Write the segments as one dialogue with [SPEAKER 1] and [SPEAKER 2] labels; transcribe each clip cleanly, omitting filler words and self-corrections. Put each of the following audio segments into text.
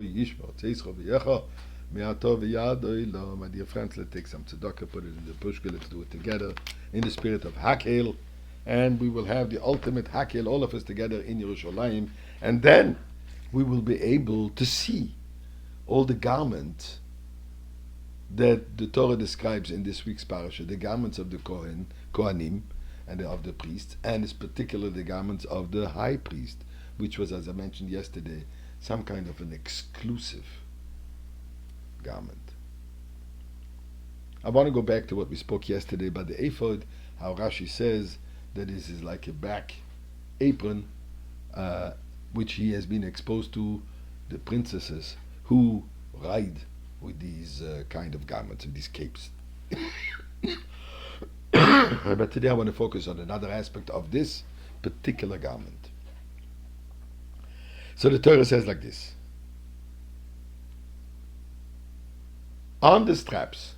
[SPEAKER 1] My dear friends, let's take some tzedakah, put it in the pushka, let's do it together in the spirit of Hakel, and we will have the ultimate Hakel, all of us together in Yerushalayim, and then we will be able to see all the garments that the Torah describes in this week's parasha, the garments of the Kohanim, and of the priests, and in particular the garments of the high priest, which was, as I mentioned yesterday, some kind of an exclusive garment. I want to go back to what we spoke yesterday about the ephod, how Rashi says that this is like a back apron, which he has been exposed to the princesses who ride with these kind of garments, with these capes. But today I want to focus on another aspect of this particular garment. So the Torah says like this. On the straps,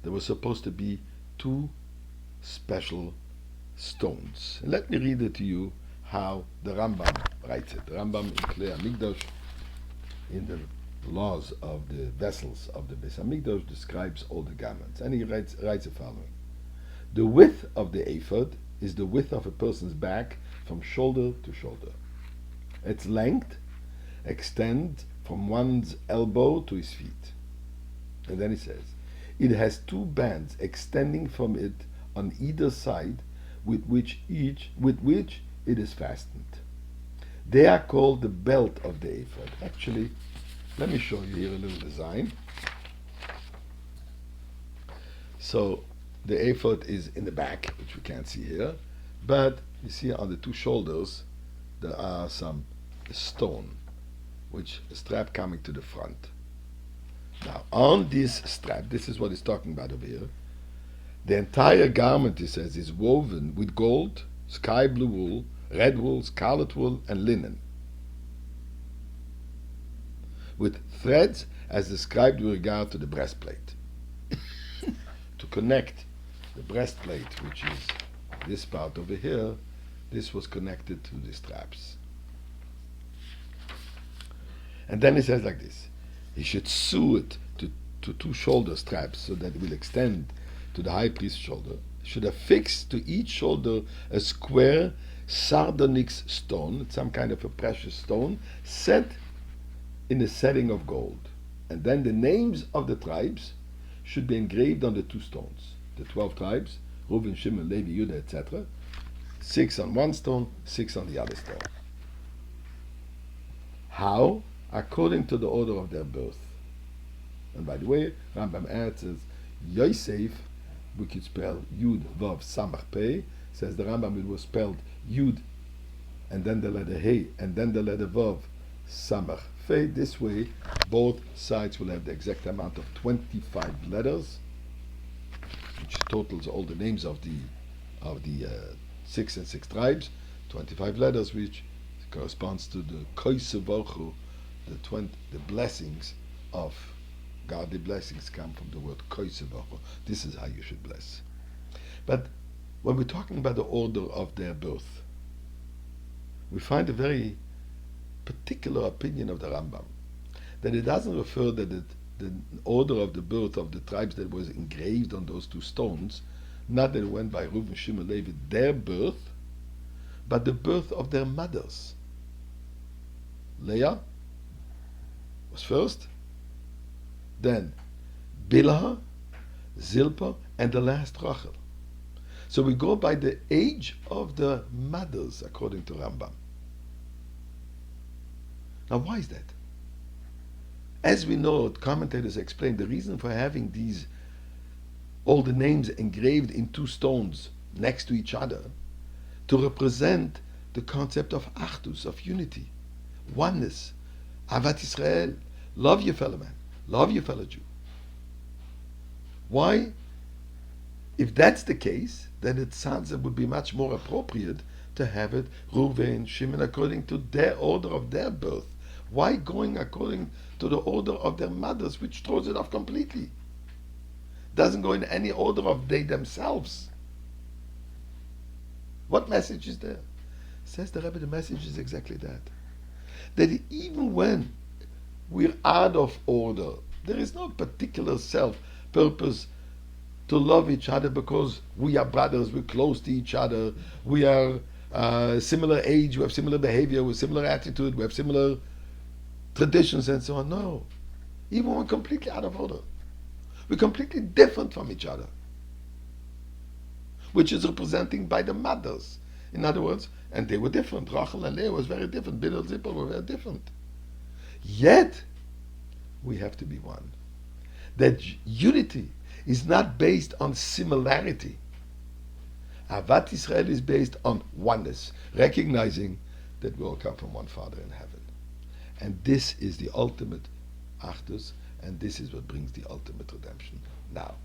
[SPEAKER 1] there was supposed to be two special stones. And let me read it to you how the Rambam writes it. The Rambam in Klei Hamikdash, in the laws of the vessels of the Beis Hamikdash, describes all the garments. And he writes the following. The width of the ephod is the width of a person's back from shoulder to shoulder. Its length extends from one's elbow to his feet. And then he says, it has two bands extending from it on either side with which it is fastened. They are called the belt of the ephod. Actually, let me show you here a little design. So the ephod is in the back, which we can't see here, but you see on the two shoulders there are some stone, which a strap coming to the front. Now, on this strap, this is what he's talking about over here. The entire garment, he says, is woven with gold, sky blue wool, red wool, scarlet wool, and linen, with threads as described with regard to the breastplate. To connect the breastplate, which is this part over here, this was connected to the straps. And then he says like this. He should sew it to two shoulder straps so that it will extend to the high priest's shoulder. He should affix to each shoulder a square sardonyx stone, some kind of a precious stone, set in a setting of gold. And then the names of the tribes should be engraved on the two stones. The 12 tribes, Reuven, Shimon, Levi, Judah, etc. 6 on one stone, 6 on the other stone. How? According to the order of their birth. And by the way, Rambam adds, says, Yosef, we could spell Yud, Vav, Samach, Pei, says the Rambam, it was spelled Yud, and then the letter He, and then the letter Vav, Samach, Pei. This way, both sides will have the exact amount of 25 letters, which totals all the names of the 6 and 6 tribes, 25 letters, which corresponds to the Koisevachu, the blessings of God. The blessings come from the word Koisevachu. This is how you should bless. But when we're talking about the order of their birth, we find a very particular opinion of the Rambam, that it doesn't refer that the order of the birth of the tribes that was engraved on those two stones, not that it went by Reuven, Shimon, Levi, their birth, but the birth of their mothers. Leah was first, then Bilhah, Zilpah, and the last Rachel. So we go by the age of the mothers, according to Rambam. Now, why is that? As we know, commentators explain the reason for having all the names engraved in two stones next to each other, to represent the concept of Achdus, of unity, oneness, Avat Israel, love your fellow man, love your fellow Jew. Why? If that's the case, then it sounds it would be much more appropriate to have it Reuven, Shimon, according to their order of their birth. Why going according to the order of their mothers, which throws it off completely? Doesn't go in any order of they themselves. What message is there? Says the Rebbe, the message is exactly that. That even when we're out of order. There is no particular self-purpose to love each other because we are brothers, we're close to each other, we are similar age, we have similar behavior, we have similar attitude, we have similar traditions and so on. No. Even when we're completely out of order. We're completely different from each other. Which is representing by the mothers. In other words, and they were different. Rachel and Leah was very different. Bill and Zipporah were very different. Yet, we have to be one. That unity is not based on similarity. Ahavat Israel is based on oneness, recognizing that we all come from one Father in heaven. And this is the ultimate Achdus, and this is what brings the ultimate redemption. Now,